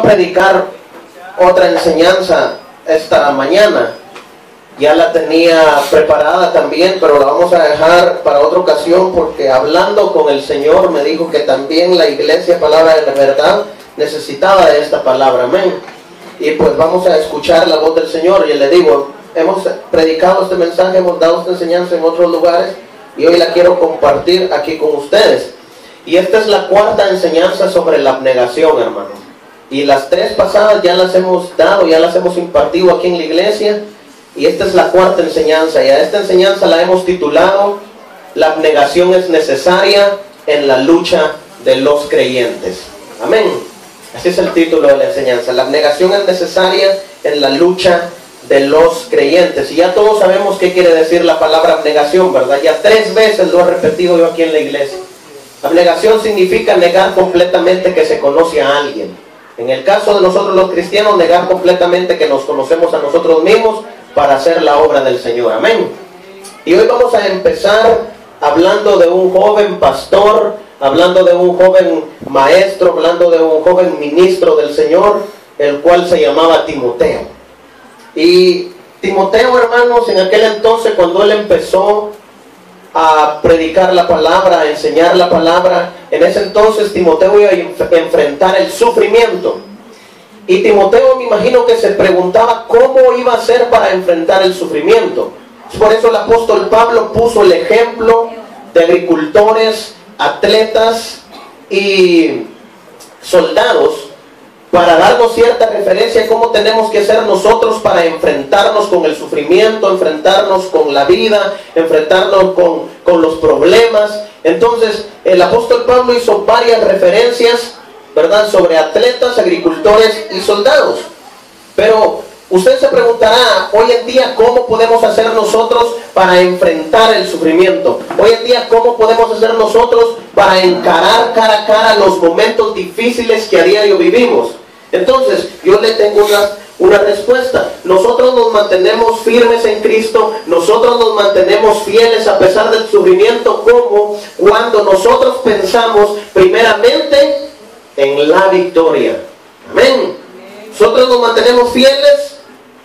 predicar otra enseñanza esta mañana. Ya la tenía preparada también, pero la vamos a dejar para otra ocasión, porque hablando con el Señor me dijo que también la iglesia Palabra de la Verdad necesitaba de esta palabra. Amén. Y pues vamos a escuchar la voz del Señor. Y le digo, hemos predicado este mensaje, hemos dado esta enseñanza en otros lugares, y hoy la quiero compartir aquí con ustedes. Y esta es la cuarta enseñanza sobre la abnegación, hermano. Y las tres pasadas ya las hemos dado, ya las hemos impartido aquí en la iglesia. Y esta es la cuarta enseñanza. Y a esta enseñanza la hemos titulado: la abnegación es necesaria en la lucha de los creyentes. Amén. Así es el título de la enseñanza. La abnegación es necesaria en la lucha de los creyentes. Y ya todos sabemos qué quiere decir la palabra abnegación, ¿verdad? Ya 3 veces lo he repetido yo aquí en la iglesia. Abnegación significa negar completamente que se conoce a alguien. En el caso de nosotros los cristianos, negar completamente que nos conocemos a nosotros mismos para hacer la obra del Señor. Amén. Y hoy vamos a empezar hablando de un joven pastor, hablando de un joven maestro, hablando de un joven ministro del Señor, el cual se llamaba Timoteo. Y Timoteo, hermanos, en aquel entonces, cuando él empezó a predicar la palabra, a enseñar la palabra, en ese entonces Timoteo iba a enfrentar el sufrimiento. Y Timoteo, me imagino que se preguntaba cómo iba a hacer para enfrentar el sufrimiento. Por eso el apóstol Pablo puso el ejemplo de agricultores, atletas y soldados, para darnos cierta referencia a cómo tenemos que ser nosotros para enfrentarnos con el sufrimiento, enfrentarnos con la vida, enfrentarnos con los problemas. Entonces el apóstol Pablo hizo varias referencias, ¿verdad?, sobre atletas, agricultores y soldados. Pero usted se preguntará, hoy en día, ¿cómo podemos hacer nosotros para enfrentar el sufrimiento? Hoy en día, ¿cómo podemos hacer nosotros para encarar cara a cara los momentos difíciles que a diario vivimos? Entonces, yo le tengo una respuesta. Nosotros nos mantenemos firmes en Cristo, nosotros nos mantenemos fieles a pesar del sufrimiento, como cuando nosotros pensamos primeramente en la victoria. Amén. Nosotros nos mantenemos fieles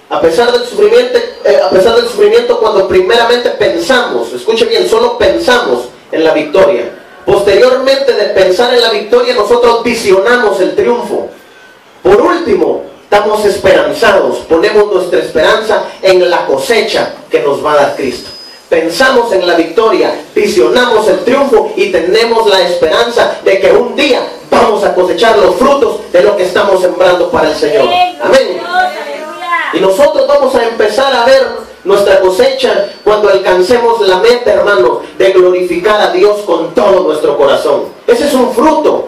a pesar del sufrimiento cuando primeramente pensamos, escuche bien, solo pensamos en la victoria. Posteriormente de pensar en la victoria, nosotros visionamos el triunfo. Por último, estamos esperanzados, ponemos nuestra esperanza en la cosecha que nos va a dar Cristo. Pensamos en la victoria, visionamos el triunfo y tenemos la esperanza de que un día vamos a cosechar los frutos de lo que estamos sembrando para el Señor. Amén. Y nosotros vamos a empezar a ver nuestra cosecha cuando alcancemos la meta, hermano, de glorificar a Dios con todo nuestro corazón. Ese es un fruto,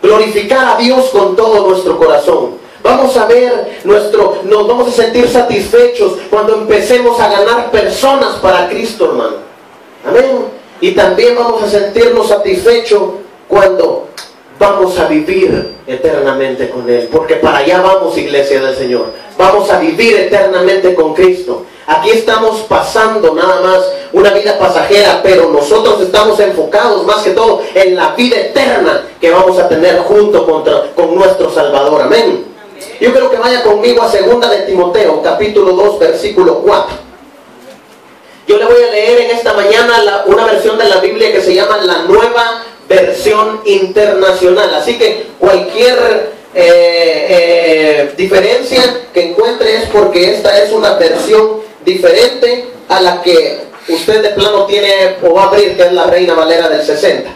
glorificar a Dios con todo nuestro corazón. Vamos a ver nos vamos a sentir satisfechos cuando empecemos a ganar personas para Cristo, hermano. Amén. Y también vamos a sentirnos satisfechos cuando vamos a vivir eternamente con Él. Porque para allá vamos, iglesia del Señor. Vamos a vivir eternamente con Cristo. Aquí estamos pasando nada más una vida pasajera, pero nosotros estamos enfocados más que todo en la vida eterna que vamos a tener junto con nuestro Salvador. Amén. Yo quiero que vaya conmigo a 2 de Timoteo, capítulo 2, versículo 4. Yo le voy a leer en esta mañana una versión de la Biblia que se llama la Nueva Versión Internacional. Así que cualquier diferencia que encuentre es porque esta es una versión diferente a la que usted de plano tiene o va a abrir, que es la Reina Valera del 60.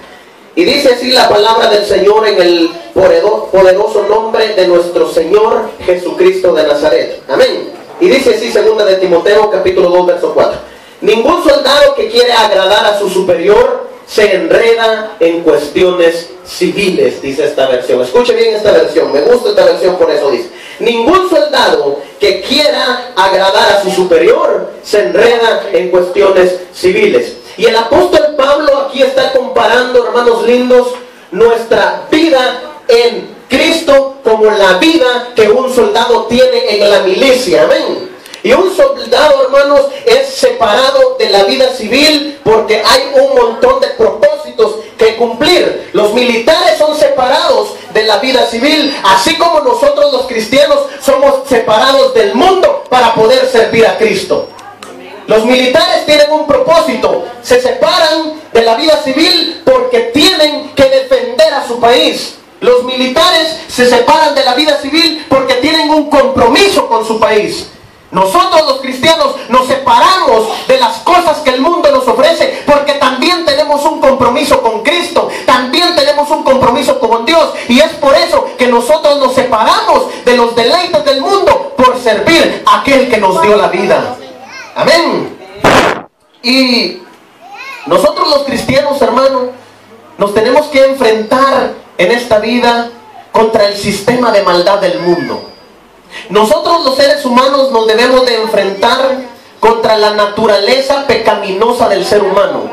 Y dice así la palabra del Señor en el poderoso nombre de nuestro Señor Jesucristo de Nazaret. Amén. Y dice así 2 de Timoteo, capítulo 2, verso 4. Ningún soldado que quiere agradar a su superior se enreda en cuestiones civiles, dice esta versión. Escuche bien esta versión, me gusta esta versión, por eso dice: ningún soldado que quiera agradar a su superior se enreda en cuestiones civiles. Y el apóstol Pablo aquí está comparando, hermanos lindos, nuestra vida en Cristo como la vida que un soldado tiene en la milicia. Amén. Y un soldado, hermanos, es separado de la vida civil porque hay un montón de propósitos que cumplir. Los militares son separados de la vida civil, así como nosotros los cristianos somos separados del mundo para poder servir a Cristo. Los militares tienen un propósito, se separan de la vida civil porque tienen que defender a su país. Los militares se separan de la vida civil porque tienen un compromiso con su país. Nosotros los cristianos nos separamos de las cosas que el mundo nos ofrece porque también tenemos un compromiso con Cristo, también tenemos un compromiso con Dios, y es por eso que nosotros nos separamos de los deleites del mundo por servir a aquel que nos dio la vida. Amén. Y nosotros los cristianos, hermanos, nos tenemos que enfrentar en esta vida contra el sistema de maldad del mundo. Nosotros los seres humanos nos debemos de enfrentar contra la naturaleza pecaminosa del ser humano.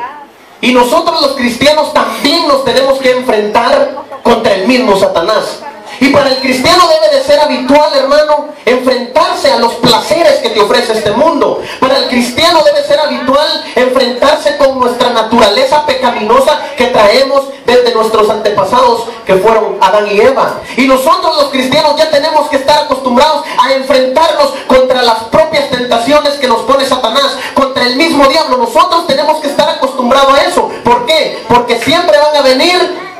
Y nosotros los cristianos también nos tenemos que enfrentar contra el mismo Satanás. Y para el cristiano debe de ser habitual, hermano, enfrentarse a los placeres que te ofrece este mundo. Para el cristiano debe ser habitual enfrentarse con nuestra naturaleza pecaminosa que traemos desde nuestros antepasados, que fueron Adán y Eva. Y nosotros los cristianos ya tenemos que estar acostumbrados a enfrentarnos contra las propias tentaciones que nos pone Satanás, contra el mismo diablo. Nosotros tenemos que estar acostumbrados a eso. ¿Por qué? Porque siempre van a venir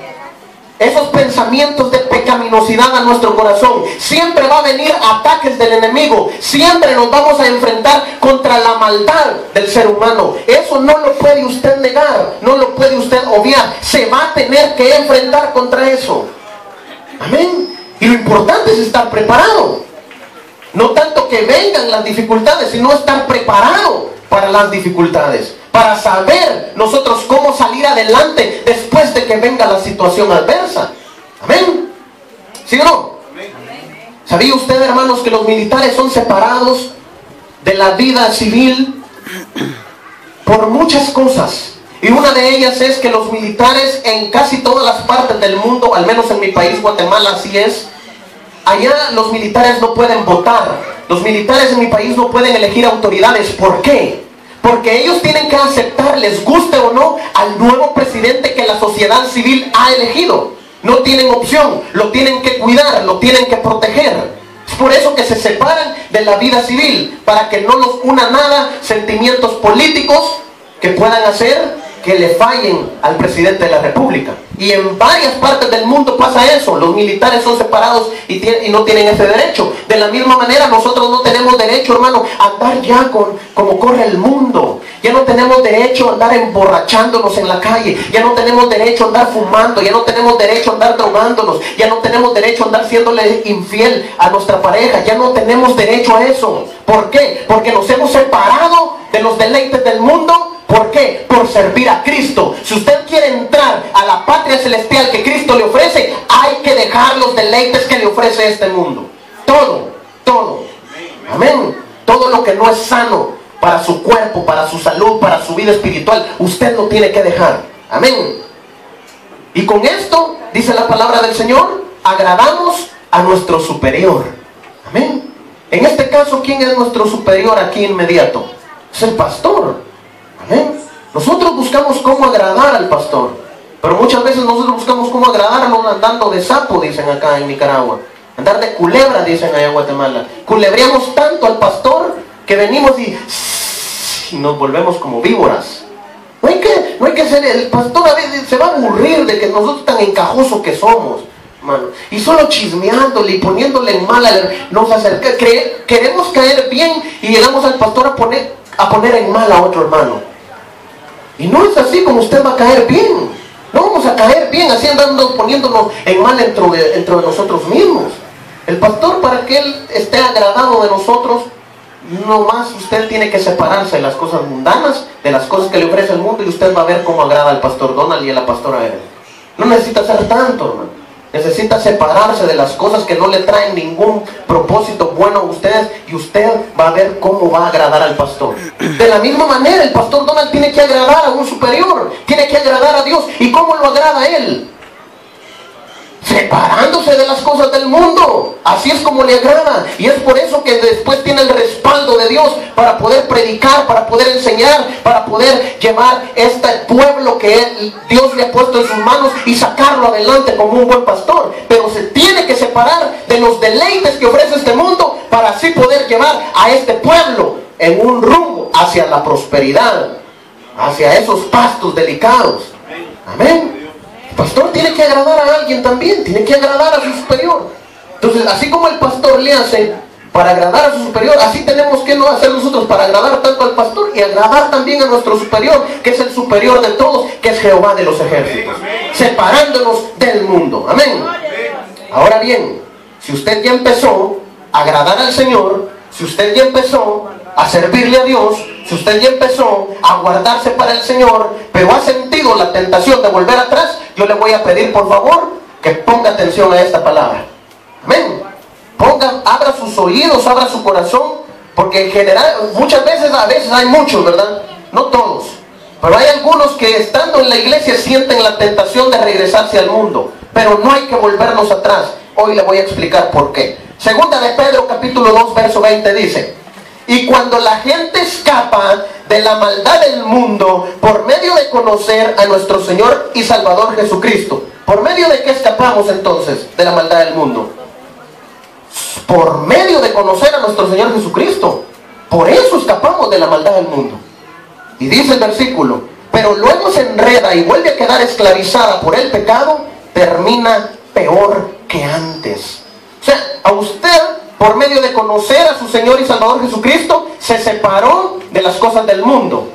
esos pensamientos de pecaminosidad a nuestro corazón. Siempre va a venir ataques del enemigo. Siempre nos vamos a enfrentar contra la maldad del ser humano. Eso no lo puede usted negar, no lo puede usted obviar. Se va a tener que enfrentar contra eso. Amén. Y lo importante es estar preparado. No tanto que vengan las dificultades, sino estar preparado para las dificultades, para saber nosotros cómo salir adelante después de que venga la situación adversa. Amén. ¿Sí o no? ¿Sabía usted, hermanos, que los militares son separados de la vida civil por muchas cosas? Y una de ellas es que los militares en casi todas las partes del mundo, al menos en mi país, Guatemala, así es, allá los militares no pueden votar. Los militares en mi país no pueden elegir autoridades. ¿Por qué? Porque ellos tienen que aceptar, les guste o no, al nuevo presidente que la sociedad civil ha elegido. No tienen opción, lo tienen que cuidar, lo tienen que proteger. Es por eso que se separan de la vida civil, para que no los una nada sentimientos políticos que puedan hacer que le fallen al presidente de la república. Y en varias partes del mundo pasa eso. Los militares son separados y no tienen ese derecho. De la misma manera nosotros no tenemos derecho, hermano, a andar ya como corre el mundo. Ya no tenemos derecho a andar emborrachándonos en la calle. Ya no tenemos derecho a andar fumando. Ya no tenemos derecho a andar drogándonos. Ya no tenemos derecho a andar siéndole infiel a nuestra pareja. Ya no tenemos derecho a eso. ¿Por qué? Porque nos hemos separado de los deleites del mundo. ¿Por qué? Por servir a Cristo. Si usted quiere entrar a la patria celestial que Cristo le ofrece, hay que dejar los deleites que le ofrece este mundo. Todo. Amén. Todo lo que no es sano para su cuerpo, para su salud, para su vida espiritual, usted lo tiene que dejar. Amén. Y con esto, dice la palabra del Señor, agradamos a nuestro superior. Amén. En este caso, ¿quién es nuestro superior aquí inmediato? Es el pastor. Amén. Nosotros buscamos cómo agradar al pastor, pero muchas veces nosotros buscamos cómo agradarlo andando de sapo, dicen acá en Nicaragua. Andar de culebra, dicen allá en Guatemala. Culebreamos tanto al pastor que venimos y nos volvemos como víboras. No hay que ser, el pastor a veces se va a aburrir de que nosotros tan encajosos que somos, hermano, y solo chismeándole y poniéndole en mal, nos acerca, queremos caer bien y llegamos al pastor a poner en mal a otro hermano. Y no es así como usted va a caer bien. No vamos a caer bien así andando poniéndonos en mal dentro de nosotros mismos. El pastor, para que él esté agradado de nosotros, no más usted tiene que separarse de las cosas mundanas, de las cosas que le ofrece el mundo, y usted va a ver cómo agrada al pastor Donald y a la pastora Evelyn. No necesita hacer tanto, hermano. Necesita separarse de las cosas que no le traen ningún propósito bueno a ustedes, y usted va a ver cómo va a agradar al pastor. De la misma manera, el pastor Donald tiene que agradar a un superior, tiene que agradar a Dios. ¿Y cómo lo agrada a él? Separándose de las cosas del mundo. Así es como le agrada. Y es por eso que después tiene el respaldo respaldo de Dios para poder predicar, para poder enseñar, para poder llevar este pueblo que Dios le ha puesto en sus manos y sacarlo adelante como un buen pastor. Pero se tiene que separar de los deleites que ofrece este mundo para así poder llevar a este pueblo en un rumbo hacia la prosperidad, hacia esos pastos delicados. Amén. El pastor tiene que agradar a alguien también, tiene que agradar a su superior. Entonces, así como el pastor le hace para agradar a su superior, así tenemos que no hacer nosotros para agradar tanto al pastor y agradar también a nuestro superior, que es el superior de todos, que es Jehová de los ejércitos, separándonos del mundo. Amén. Ahora bien, si usted ya empezó a agradar al Señor, si usted ya empezó a servirle a Dios, si usted ya empezó a guardarse para el Señor, pero ha sentido la tentación de volver atrás, yo le voy a pedir por favor que ponga atención a esta palabra. Amén. Abra sus oídos, abra su corazón, porque en general, a veces hay muchos, ¿verdad? No todos, pero hay algunos que estando en la iglesia sienten la tentación de regresarse al mundo, pero no hay que volvernos atrás. Hoy le voy a explicar por qué. Segunda de Pedro capítulo 2 verso 20 dice: y cuando la gente escapa de la maldad del mundo por medio de conocer a nuestro Señor y Salvador Jesucristo. ¿Por medio de qué escapamos entonces de la maldad del mundo? Por medio de conocer a nuestro Señor Jesucristo. Por eso escapamos de la maldad del mundo. Y dice el versículo: pero luego se enreda y vuelve a quedar esclavizada por el pecado, termina peor que antes. O sea, a usted, por medio de conocer a su Señor y Salvador Jesucristo, se separó de las cosas del mundo.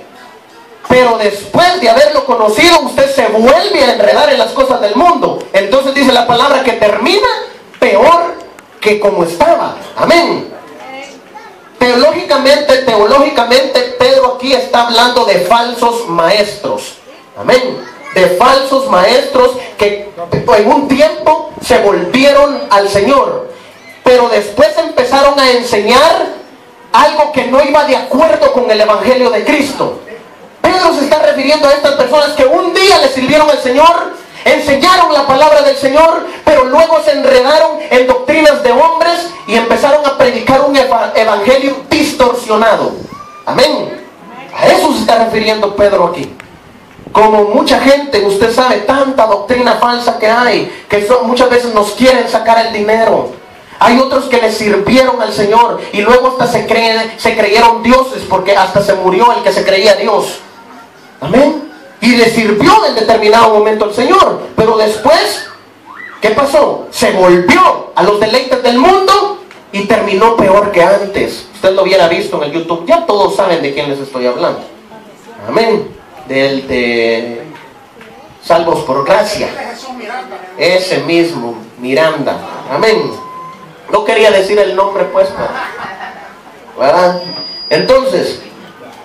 Pero después de haberlo conocido, usted se vuelve a enredar en las cosas del mundo. Entonces dice la palabra que termina peor que como estaba. Amén. Teológicamente, Pedro aquí está hablando de falsos maestros. Amén. De falsos maestros que en un tiempo se volvieron al Señor, pero después empezaron a enseñar algo que no iba de acuerdo con el Evangelio de Cristo. Pedro se está refiriendo a estas personas que un día le sirvieron al Señor, enseñaron la palabra del Señor, pero luego se enredaron en doctrinas de hombres y empezaron a predicar un evangelio distorsionado. Amén. A eso se está refiriendo Pedro aquí. Como mucha gente, usted sabe, tanta doctrina falsa que hay, que muchas veces nos quieren sacar el dinero. Hay otros que le sirvieron al Señor y luego hasta se creyeron dioses, porque hasta se murió el que se creía Dios. Amén. Y le sirvió en determinado momento al Señor, pero después, ¿qué pasó? Se volvió a los deleites del mundo y terminó peor que antes. Usted lo hubiera visto en el YouTube. Ya todos saben de quién les estoy hablando. Amén. Del de Salvos por Gracia. Ese mismo, Miranda. Amén. No quería decir el nombre, pues, ¿verdad? Entonces,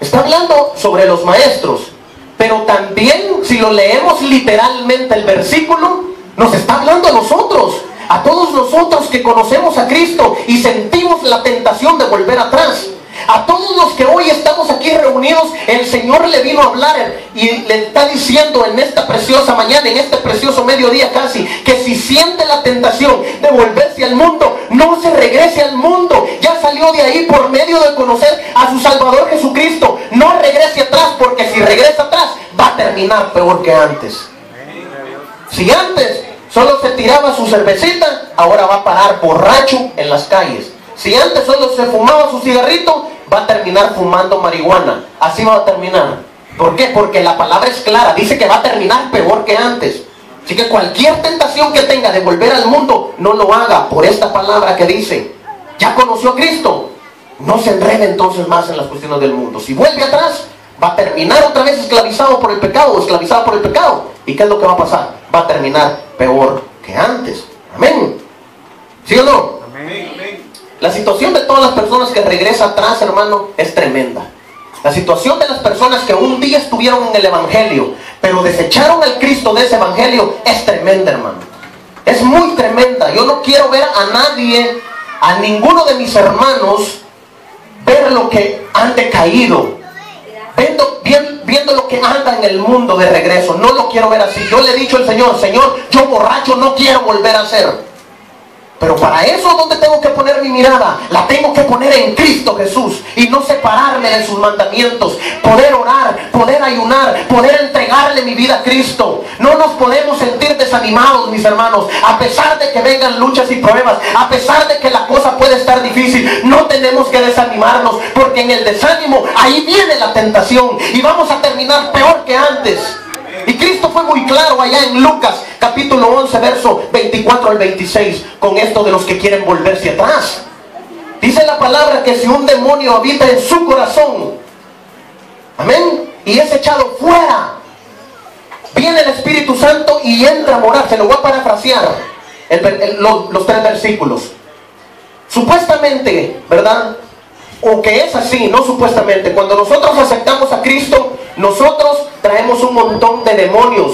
está hablando sobre los maestros, pero también, si lo leemos literalmente el versículo, nos está hablando a nosotros, a todos nosotros que conocemos a Cristo y sentimos la tentación de volver atrás. A todos los que hoy estamos aquí reunidos, el Señor le vino a hablar y le está diciendo en esta preciosa mañana, en este precioso mediodía casi, que si siente la tentación de volverse al mundo, no se regrese al mundo. Ya salió de ahí por medio de conocer a su Salvador Jesucristo. No regrese atrás, porque si regresa atrás va a terminar peor que antes. Si antes solo se tiraba su cervecita, ahora va a parar borracho en las calles. Si antes solo se fumaba su cigarrito, va a terminar fumando marihuana. Así va a terminar. ¿Por qué? Porque la palabra es clara. Dice que va a terminar peor que antes. Así que cualquier tentación que tenga de volver al mundo, no lo haga por esta palabra que dice: ya conoció a Cristo. No se enrede entonces más en las cuestiones del mundo. Si vuelve atrás, va a terminar otra vez esclavizado por el pecado o esclavizado por el pecado. ¿Y qué es lo que va a pasar? Va a terminar peor que antes. Amén. ¿Sí o no? Amén. La situación de todas las personas que regresan atrás, hermano, es tremenda. La situación de las personas que un día estuvieron en el Evangelio, pero desecharon al Cristo de ese Evangelio, es tremenda, hermano. Es muy tremenda. Yo no quiero ver a nadie, a ninguno de mis hermanos, ver lo que han decaído, viendo lo que anda en el mundo de regreso. No lo quiero ver así. Yo le he dicho al Señor: Señor, yo borracho no quiero volver a ser. Pero para eso, ¿dónde tengo que poner mi mirada la tengo que poner en Cristo Jesús y no separarme de sus mandamientos. Poder orar, poder ayunar, poder entregarle mi vida a Cristo. No nos podemos sentir desanimados, mis hermanos, a pesar de que vengan luchas y pruebas, a pesar de que la cosa puede estar difícil. No tenemos que desanimarnos, porque en el desánimo ahí viene la tentación y vamos a terminar peor que antes. Y Cristo fue muy claro allá en Lucas capítulo 11 verso 24 al 26 con esto de los que quieren volverse atrás. Dice la palabra que si un demonio habita en su corazón, amén, y es echado fuera, viene el Espíritu Santo y entra a morar. Se lo voy a parafrasear los 3 versículos. Supuestamente, ¿verdad? O que es así, no supuestamente. Cuando nosotros aceptamos a Cristo, nosotros traemos un montón de demonios.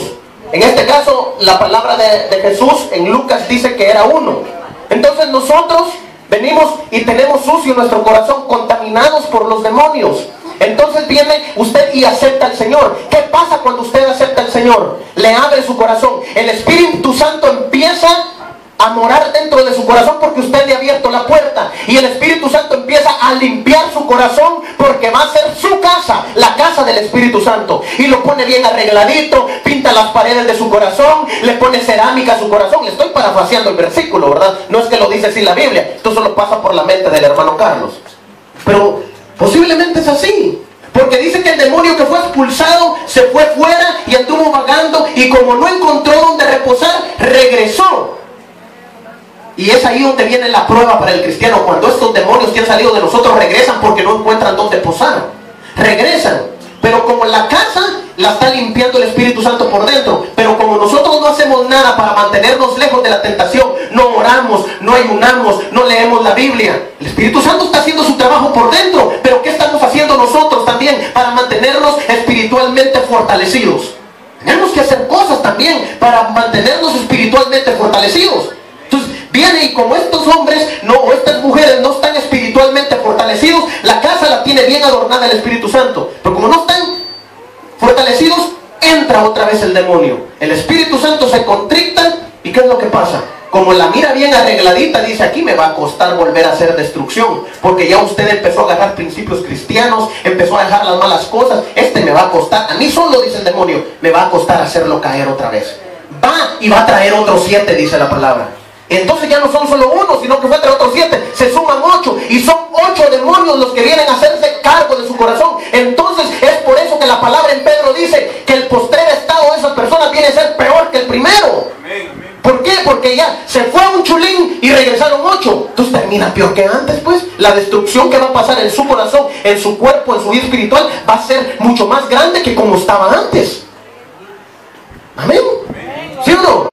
En este caso, la palabra de Jesús en Lucas dice que era uno. Entonces nosotros venimos y tenemos sucio nuestro corazón, contaminados por los demonios. Entonces viene usted y acepta al Señor. ¿Qué pasa cuando usted acepta al Señor? Le abre su corazón. El Espíritu Santo empieza a morar dentro de su corazón porque usted le ha abierto la puerta, y el Espíritu Santo empieza a limpiar su corazón porque va a ser su casa, la casa del Espíritu Santo, y lo pone bien arregladito, pinta las paredes de su corazón, le pone cerámica a su corazón. Le estoy parafraseando el versículo, ¿verdad? No es que lo dice así la Biblia, esto solo pasa por la mente del hermano Carlos, pero posiblemente es así. Porque dice que el demonio que fue expulsado se fue fuera y anduvo vagando, y como no encontró donde reposar, regresó. Y es ahí donde viene la prueba para el cristiano. Cuando estos demonios que han salido de nosotros regresan porque no encuentran dónde posar. Regresan. Pero como la casa la está limpiando el Espíritu Santo por dentro. Pero como nosotros no hacemos nada para mantenernos lejos de la tentación, no oramos, no ayunamos, no leemos la Biblia, el Espíritu Santo está haciendo su trabajo por dentro. Pero ¿qué estamos haciendo nosotros también para mantenernos espiritualmente fortalecidos? Tenemos que hacer cosas también para mantenernos espiritualmente fortalecidos. Viene, y como estos hombres o estas mujeres no están espiritualmente fortalecidos, la casa la tiene bien adornada el Espíritu Santo. Pero como no están fortalecidos, entra otra vez el demonio. El Espíritu Santo se contricta, y ¿qué es lo que pasa? Como la mira bien arregladita, dice: aquí me va a costar volver a hacer destrucción, porque ya usted empezó a agarrar principios cristianos, empezó a dejar las malas cosas. Me va a costar, a mí solo, dice el demonio, me va a costar hacerlo caer otra vez. Va y va a traer otros 7, dice la palabra. Entonces ya no son solo 1, sino que fue entre otros 7. Se suman 8, y son 8 demonios los que vienen a hacerse cargo de su corazón. Entonces es por eso que la palabra en Pedro dice que el postrer estado de esas personas viene a ser peor que el primero. ¿Por qué? Porque ya se fue un chulín y regresaron 8. Entonces termina peor que antes, pues. La destrucción que va a pasar en su corazón, en su cuerpo, en su vida espiritual, va a ser mucho más grande que como estaba antes. Amén. ¿Sí o no?